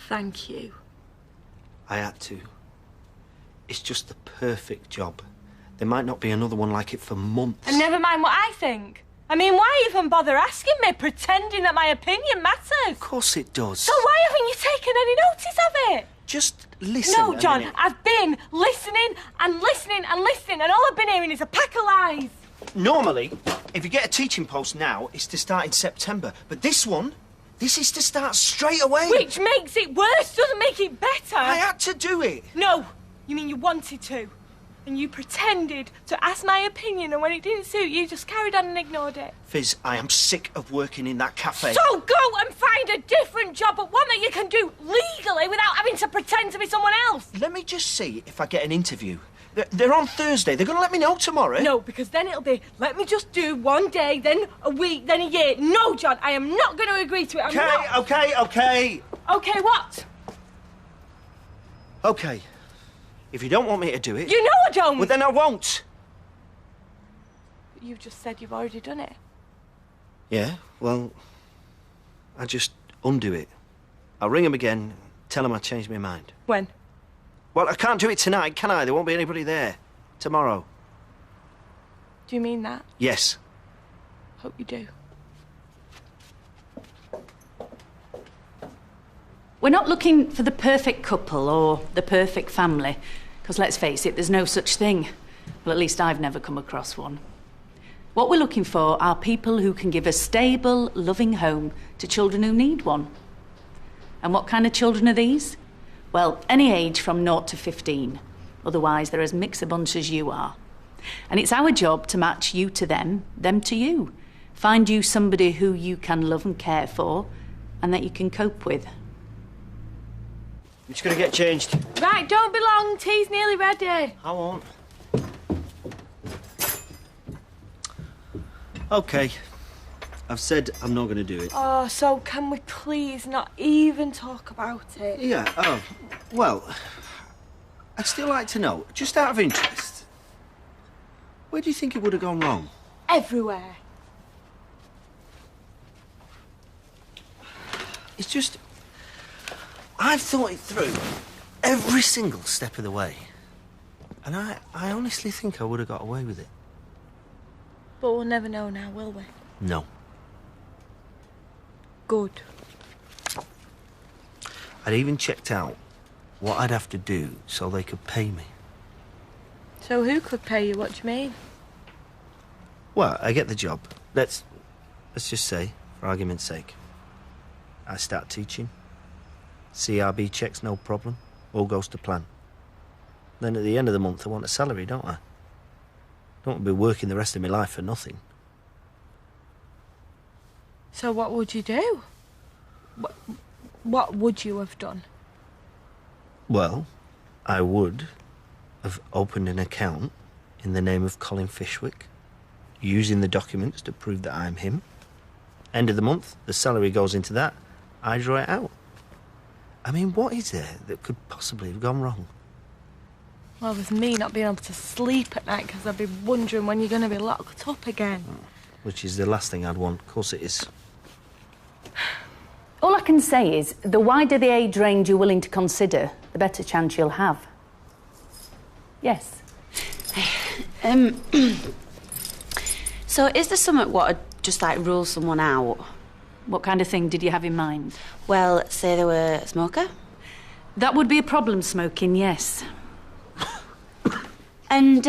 Thank you. I had to. It's just the perfect job. There might not be another one like it for months. And never mind what I think. I mean, why even bother asking me, pretending that my opinion matters? Of course it does. So why haven't you taken any notice of it? Just listen. No, John, I've been listening and listening and listening, and all I've been hearing is a pack of lies. Normally, if you get a teaching post now, it's to start in September. But this is to start straight away. Which makes it worse, doesn't make it better. I had to do it. No, you mean you wanted to. And you pretended to ask my opinion, and when it didn't suit you, just carried on and ignored it. Fizz, I am sick of working in that cafe. So go and find a different job, but one that you can do legally without having to pretend to be someone else. Let me just see if I get an interview. They're on Thursday. They're going to let me know tomorrow. No, because then it'll be, let me just do one day, then a week, then a year. No, John, I am not going to agree to it. Okay. Okay, what? Okay. If you don't want me to do it... You know I don't! Well, then I won't. You've just said you've already done it. Yeah, well, I just undo it. I'll ring them again, tell them I changed my mind. When? Well, I can't do it tonight, can I? There won't be anybody there. Tomorrow. Do you mean that? Yes. Hope you do. We're not looking for the perfect couple or the perfect family, because let's face it, there's no such thing. Well, at least I've never come across one. What we're looking for are people who can give a stable, loving home to children who need one. And what kind of children are these? Well, any age from 0 to 15. Otherwise, they're as mixed a bunch as you are. And it's our job to match you to them to you. Find you somebody who you can love and care for and that you can cope with. I'm just going to get changed. Right, don't be long. Tea's nearly ready. I won't. OK. I've said I'm not going to do it. Oh, so can we please not even talk about it? Yeah, oh, well, I'd still like to know, just out of interest, where do you think it would have gone wrong? Everywhere. It's just... I've thought it through every single step of the way. And I honestly think I would have got away with it. But we'll never know now, will we? No. Good. I'd even checked out what I'd have to do so they could pay me. So who could pay you? What do you mean? Well, I get the job. Let's just say, for argument's sake, I start teaching. CRB checks, no problem. All goes to plan. Then at the end of the month, I want a salary, don't I? Don't want to be working the rest of my life for nothing. So what would you do? What would you have done? Well, I would have opened an account in the name of Colin Fishwick, using the documents to prove that I'm him. End of the month, the salary goes into that. I draw it out. I mean, what is there that could possibly have gone wrong? Well, there's me not being able to sleep at night because I'd be wondering when you're going to be locked up again. Oh, which is the last thing I'd want. Of course it is. All I can say is, the wider the age range you're willing to consider, the better chance you'll have. Yes. So is there something what would just, like, rule someone out? What kind of thing did you have in mind? Well, say they were a smoker. That would be a problem, smoking, yes. And,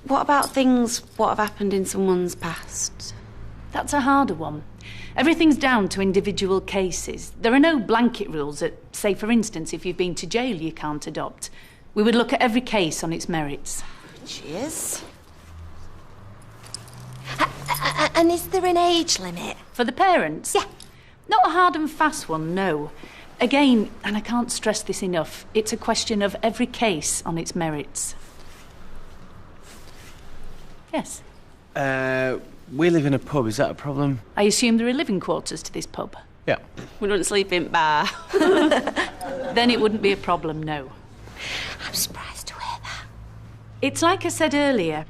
what about things what have happened in someone's past? That's a harder one. Everything's down to individual cases. There are no blanket rules that, say, for instance, if you've been to jail, you can't adopt. We would look at every case on its merits. Cheers. And is there an age limit? For the parents? Yeah. Not a hard and fast one, no. Again, and I can't stress this enough, it's a question of every case on its merits. Yes. We live in a pub, is that a problem? I assume there are living quarters to this pub? Yeah. We don't sleep in bar. Then it wouldn't be a problem, no. I'm surprised to hear that. It's like I said earlier,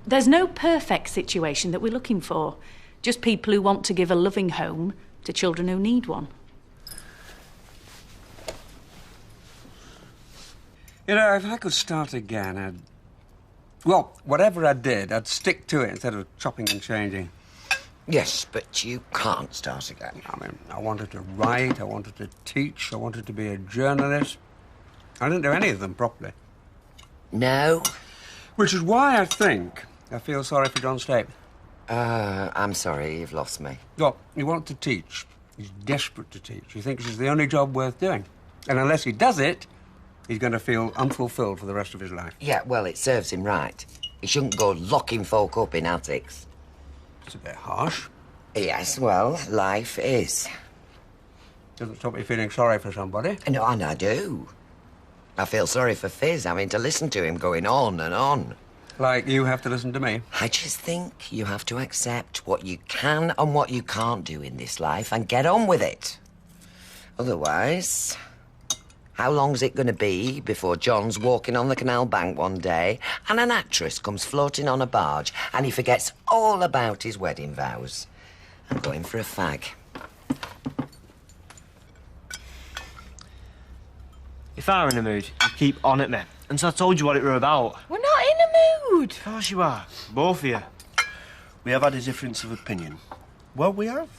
there's no perfect situation that we're looking for. Just people who want to give a loving home to children who need one. You know, if I could start again, I'd... Well, whatever I did, I'd stick to it instead of chopping and changing. Yes, but you can't start again. I mean, I wanted to write, I wanted to teach, I wanted to be a journalist. I didn't do any of them properly. No? Which is why I think I feel sorry for John Stape. I'm sorry, you've lost me. Well, he wants to teach. He's desperate to teach. He thinks it's the only job worth doing. And unless he does it, he's going to feel unfulfilled for the rest of his life. Yeah, well, it serves him right. He shouldn't go locking folk up in attics. It's a bit harsh. Yes, well, life is. Doesn't stop me feeling sorry for somebody. No, and I do. I feel sorry for Fizz having to listen to him going on and on. Like you have to listen to me. I just think you have to accept what you can and what you can't do in this life and get on with it. Otherwise, how long's it going to be before John's walking on the canal bank one day and an actress comes floating on a barge and he forgets all about his wedding vows? I'm going for a fag. If I were in a mood, you'd keep on at me. And so I told you what it were about. We're not in a mood. Of course you are. Both of you. We have had a difference of opinion. Well, we have.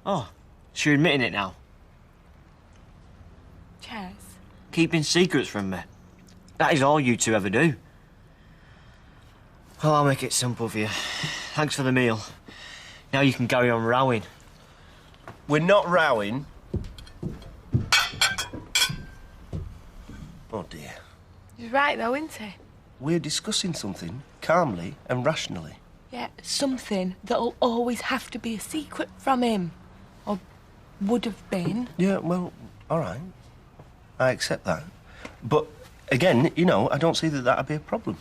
Oh, so you're admitting it now? Chaz. Keeping secrets from me. That is all you two ever do. Well, I'll make it simple for you. Thanks for the meal. Now you can carry on rowing. We're not rowing. Oh, dear. He's right, though, isn't he? We're discussing something calmly and rationally. Yeah, something that'll always have to be a secret from him. Or would have been. Yeah, well, all right. I accept that. But, again, you know, I don't see that that'd be a problem.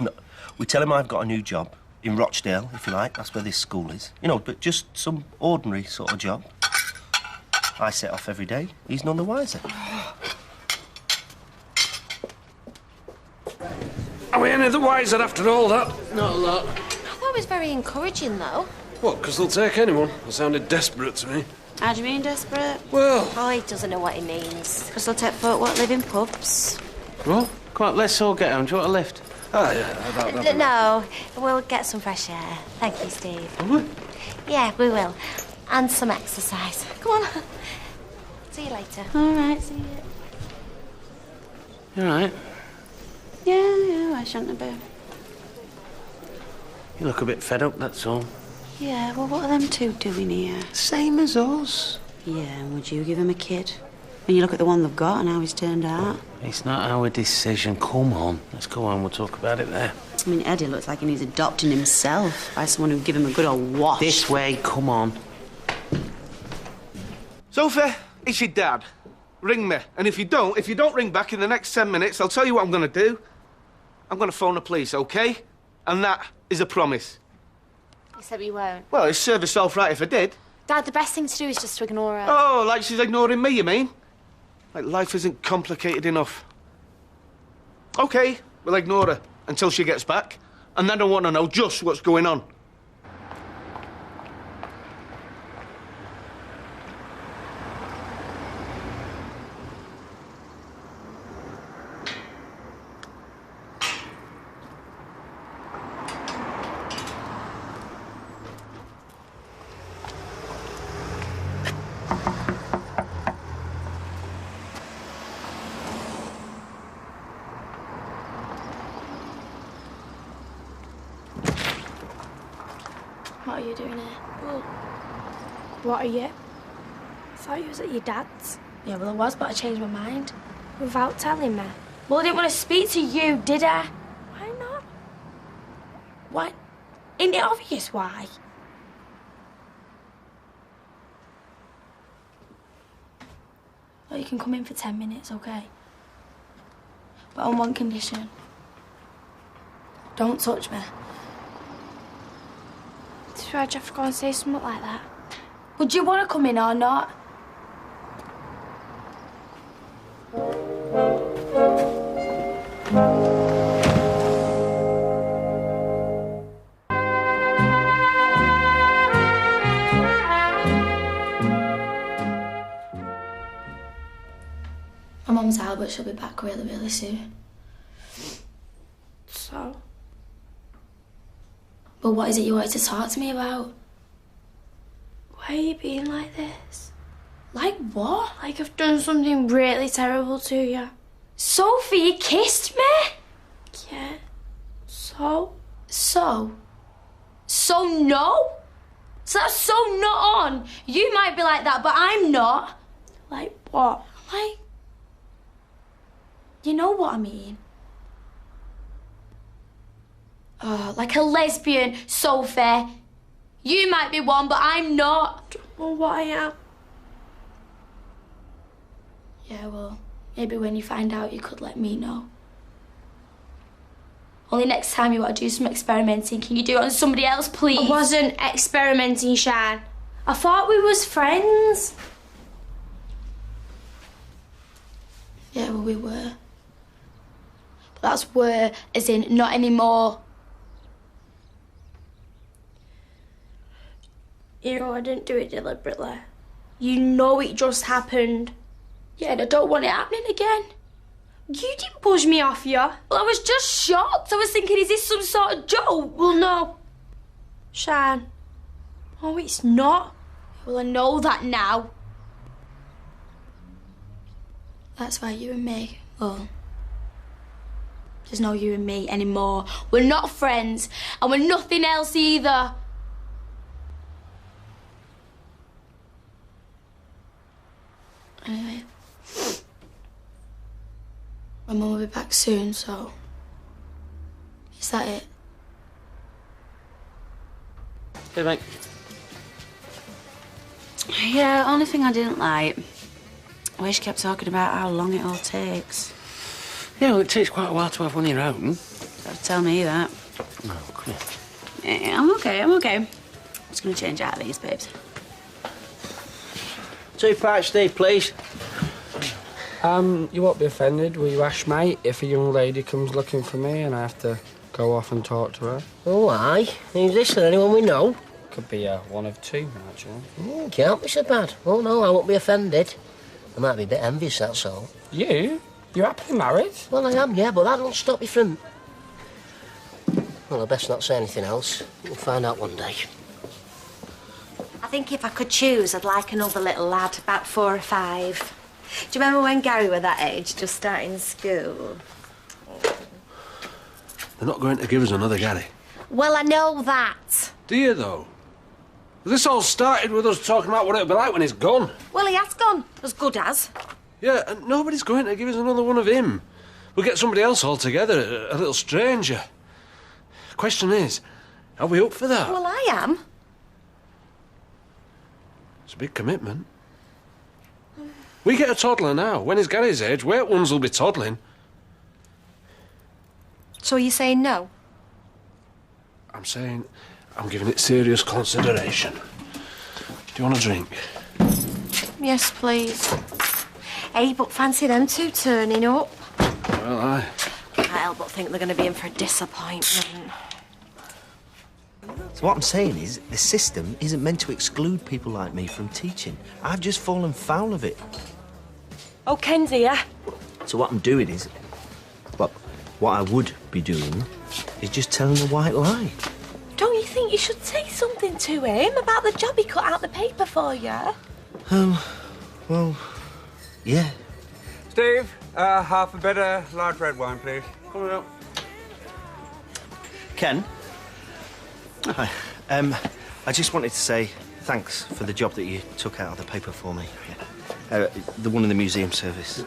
No, we tell him I've got a new job in Rochdale, if you like. That's where this school is. You know, but just some ordinary sort of job. I set off every day. He's none the wiser. Are we any the wiser after all that? Not a lot. I thought it was very encouraging, though. What, because they'll take anyone? It sounded desperate to me. How do you mean, desperate? Well... Oh, he doesn't know what he means. Because they'll take folk what live in pubs. What? Come on, let's all get home. Do you want a lift? Oh, yeah. No, we'll get some fresh air. Thank you, Steve. Will we? Yeah, we will. And some exercise. Come on. See you later. All right, see you. You all right? Yeah, why shouldn't I be? You look a bit fed up, that's all. Yeah, well, what are them two doing here? Same as us. Yeah, and would you give him a kid? When you look at the one they've got and how he's turned out. It's not our decision. Come on. Let's go on. We'll talk about it there. I mean, Eddie looks like he needs adopting himself by someone who'd give him a good old wash. This way, come on. Sophie, it's your dad. Ring me. And if you don't ring back in the next 10 minutes, I'll tell you what I'm going to do. I'm going to phone the police, OK? And that is a promise. You said we won't. Well, it'd serve herself right if I did. Dad, the best thing to do is just to ignore her. Oh, like she's ignoring me, you mean? Like life isn't complicated enough. OK, we'll ignore her until she gets back. And then I want to know just what's going on. What are you doing here? Well, what are you? I thought you was at your dad's. Yeah, well, I was, but I changed my mind. Without telling me? Well, I didn't want to speak to you, did I? Why not? Why? Isn't it obvious why? Well, you can come in for 10 minutes, okay? But on one condition. Don't touch me. Why'd you have to go and say something like that? Would you want to come in or not? Mum's out, but she'll be back really, really soon. So? But what is it you wanted to talk to me about? Why are you being like this? Like what? Like I've done something really terrible to you. Sophie, you kissed me? Yeah. So? So no? So that's so not on. You might be like that, but I'm not. Like what? Like... You know what I mean? Like a lesbian, Sophie. You might be one, but I'm not. Well, what I am. Yeah, well, maybe when you find out, you could let me know. Only next time you want to do some experimenting, can you do it on somebody else, please? I wasn't experimenting, Shan. I thought we was friends. Yeah, well, we were. But that's were, as in not anymore. You know I didn't do it deliberately. You know it just happened. Yeah, and I don't want it happening again. You didn't push me off you. Well, I was just shocked. I was thinking, is this some sort of joke? Well, no. Shan. Oh, it's not. Well, I know that now. That's why you and me, well, there's no you and me anymore. We're not friends, and we're nothing else either. Anyway, my mum will be back soon, so... Is that it? Hey, mate. Yeah, only thing I didn't like, where she kept talking about how long it all takes. Yeah, well, it takes quite a while to have one of your own. Don't tell me that. No, come here. Yeah, I'm okay. I'm just gonna change out of these, babes. 2 pints, Steve, please. You won't be offended, will you, Ash, mate, if a young lady comes looking for me and I have to go off and talk to her? Oh, aye. Who's this, or anyone we know? Could be one of two, actually. Can't be so bad. Oh, no, I won't be offended. I might be a bit envious, that's all. You? You're happily married? Well, I am, yeah, but that don't stop you from... Well, I best not say anything else. We'll find out one day. I think if I could choose, I'd like another little lad, about 4 or 5. Do you remember when Gary were that age, just starting school? They're not going to give us another Gary. Well, I know that. Do you, though? This all started with us talking about what it'll be like when he's gone. Well, he has gone, as good as. Yeah, and nobody's going to give us another one of him. We'll get somebody else altogether, a little stranger. Question is, are we up for that? Well, I am. It's a big commitment. We get a toddler now. When he's Gary's age, weight ones will be toddling. So you're saying no? I'm saying I'm giving it serious consideration. Do you want a drink? Yes, please. Hey, but fancy them two turning up. Well, aye. Can't help but think they're going to be in for a disappointment. So what I'm saying is, the system isn't meant to exclude people like me from teaching. I've just fallen foul of it. Oh, Ken's here. So what I'm doing is... Well, what I would be doing is just telling a white lie. Don't you think you should say something to him about the job he cut out the paper for you? Well, yeah. Steve, half a better large red wine, please. Coming up. Ken? Hi. I just wanted to say thanks for the job that you took out of the paper for me. The one in the museum service.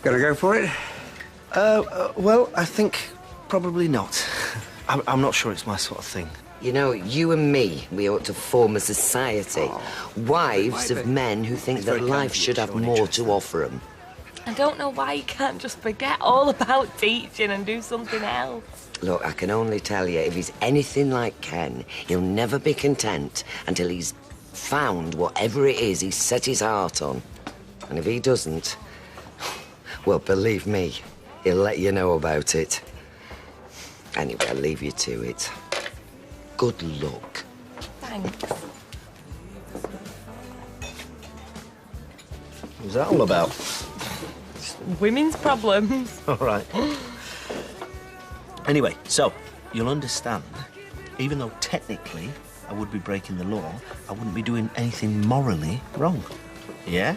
Gonna go for it? Well, I think probably not. I'm not sure it's my sort of thing. You know, you and me, we ought to form a society. Wives of men who think that life should have more to offer them. I don't know why you can't just forget all about teaching and do something else. Look, I can only tell you, if he's anything like Ken, he'll never be content until he's found whatever it is he's set his heart on. And if he doesn't, well, believe me, he'll let you know about it. Anyway, I'll leave you to it. Good luck. Thanks. What was that all about? Women's problems. All right. Anyway, so, you'll understand, even though technically I would be breaking the law, I wouldn't be doing anything morally wrong. Yeah?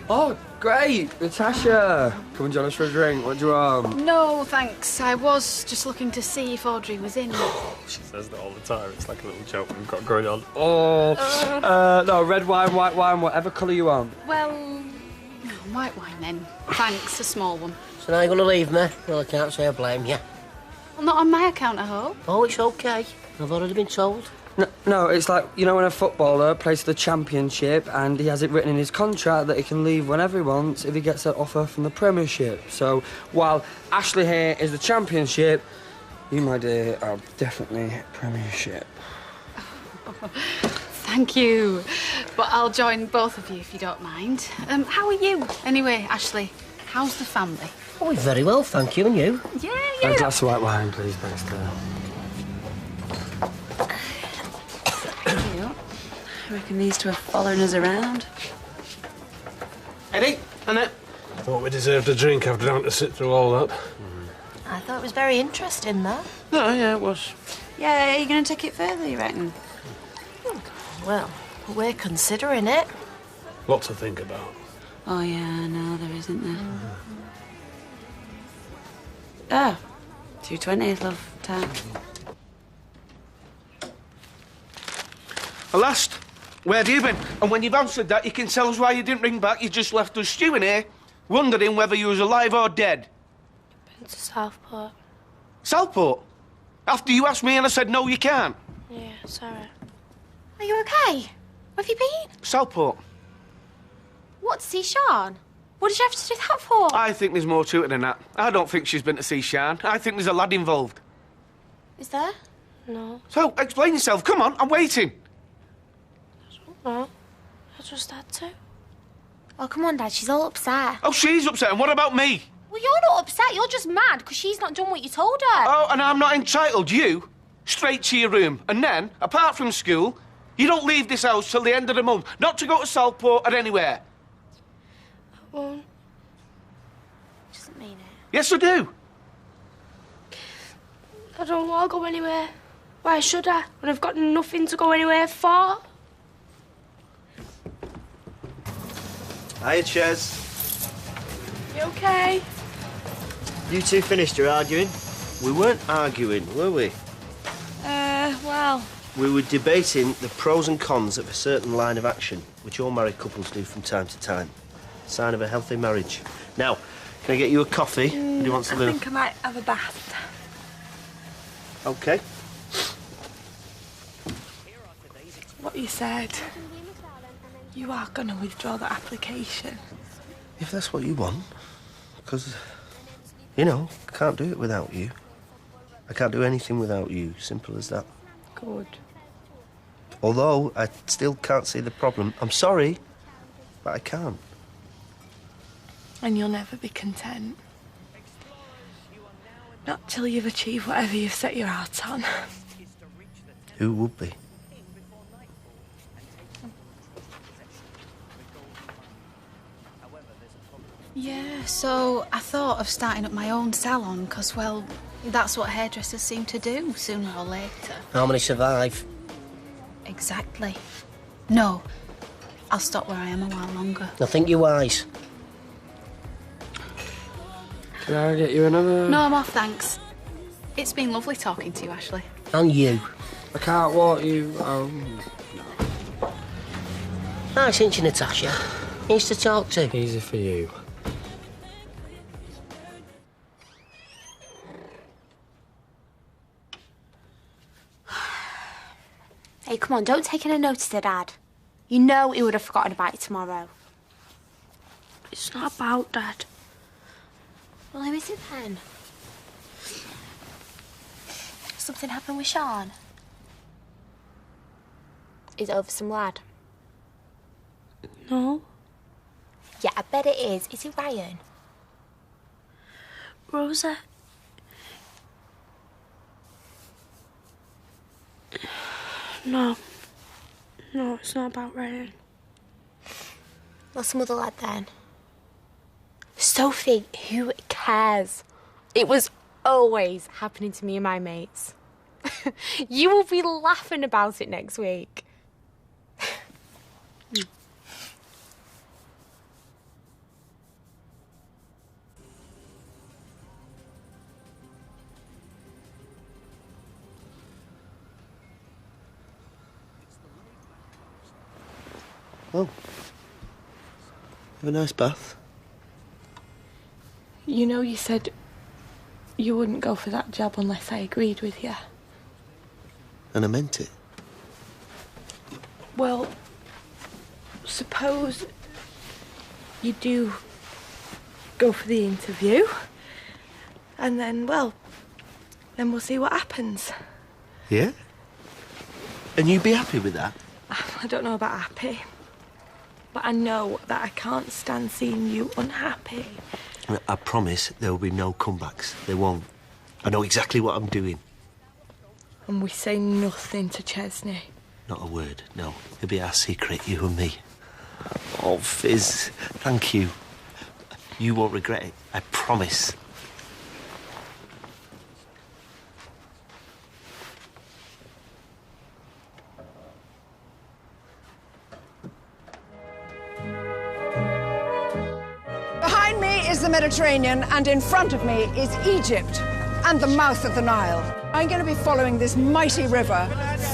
Oh, great! Natasha! Come and join us for a drink. What do you want? No, thanks. I was just looking to see if Audrey was in. She says that all the time. It's like a little joke we've got going on. Oh, no, red wine, white wine, whatever colour you want. Well, no, white wine then. Thanks, a small one. So now you're going to leave me? Well, I can't say I blame you. Well, not on my account, I hope. Oh, it's okay. I've already been told. No, it's like, you know, when a footballer plays for the championship and he has it written in his contract that he can leave whenever he wants if he gets an offer from the Premiership. So, while Ashley here is the championship, you, my dear, are definitely Premiership. Thank you. But I'll join both of you if you don't mind. How are you? Anyway, Ashley, how's the family? Oh, we're very well, thank you. And you? Yeah. A glass of white wine, please, Baxter. I reckon these two are following us around. Eddie, Annette. I thought we deserved a drink after having to sit through all that. I thought it was very interesting, though. No, yeah, it was. Yeah, are you going to take it further, you reckon? Well, we're considering it. Lot to think about. Oh, yeah, no, there isn't there. Oh, 2:20, love, time. Last, where have you been? And when you've answered that, you can tell us why you didn't ring back. You just left us stewing here, wondering whether you was alive or dead. Been to Southport. Southport? After you asked me and I said, no, you can't. Yeah, sorry. Are you okay? Where have you been? Southport. What, to see Sean? What did you have to do that for? I think there's more to it than that. I don't think she's been to see Sian. I think there's a lad involved. Is there? No. So, explain yourself. Come on, I'm waiting. No. I just had to. Oh, come on, Dad. She's all upset. Oh, she's upset. And what about me? Well, you're not upset. You're just mad because she's not done what you told her. Oh, and I'm not entitled. You, straight to your room. And then, apart from school, you don't leave this house till the end of the month. Not to go to Southport or anywhere. I won't. Doesn't mean it. Yes, I do. I don't want to go anywhere. Why should I? When I've got nothing to go anywhere for? Hiya, Ches. You okay? You two finished your arguing? We weren't arguing, were we? Well. We were debating the pros and cons of a certain line of action, which all married couples do from time to time. Sign of a healthy marriage. Now, can I get you a coffee? Do you want I something? think I might have a bath. Okay. What you said. You are going to withdraw the application. If that's what you want. Because, you know, I can't do it without you. I can't do anything without you. Simple as that. Good. Although, I still can't see the problem. I'm sorry, but I can't. And you'll never be content. Not till you've achieved whatever you've set your heart on. Who would be? Yeah, so I thought of starting up my own salon because, well, that's what hairdressers seem to do sooner or later. How many survive? Exactly. No, I'll stop where I am a while longer. I think you're wise. Can I get you another? No, I'm off, thanks. It's been lovely talking to you, Ashley. And you. I can't walk you. Oh, Nice, ain't you, Natasha? Easy to talk to. easy for you. Hey, come on, don't take any notice of Dad. You know he would have forgotten about it tomorrow. It's not about Dad. Well, who is it then? Something happened with Sean? Is it over some lad? No. Yeah, I bet it is. Is it Ryan? Rosa. No. No, it's not about Ryan. Or some other lad then? Sophie, who cares? It was always happening to me and my mates. You will be laughing about it next week. Oh. Have a nice bath. You know, you said you wouldn't go for that job unless I agreed with you. And I meant it. Well, suppose you do go for the interview, and then, well, then we'll see what happens. Yeah? And you'd be happy with that? I don't know about happy, but I know that I can't stand seeing you unhappy. I promise there will be no comebacks. There won't. I know exactly what I'm doing. And we say nothing to Chesney. Not a word, no. It'll be our secret, you and me. Oh, Fizz, thank you. You won't regret it, I promise. Behind me is the Mediterranean, and in front of me is Egypt and the mouth of the Nile. I'm going to be following this mighty river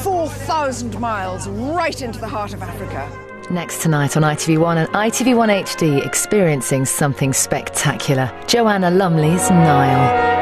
4,000 miles right into the heart of Africa. Next tonight on ITV1 and ITV1 HD, experiencing something spectacular. Joanna Lumley's Nile.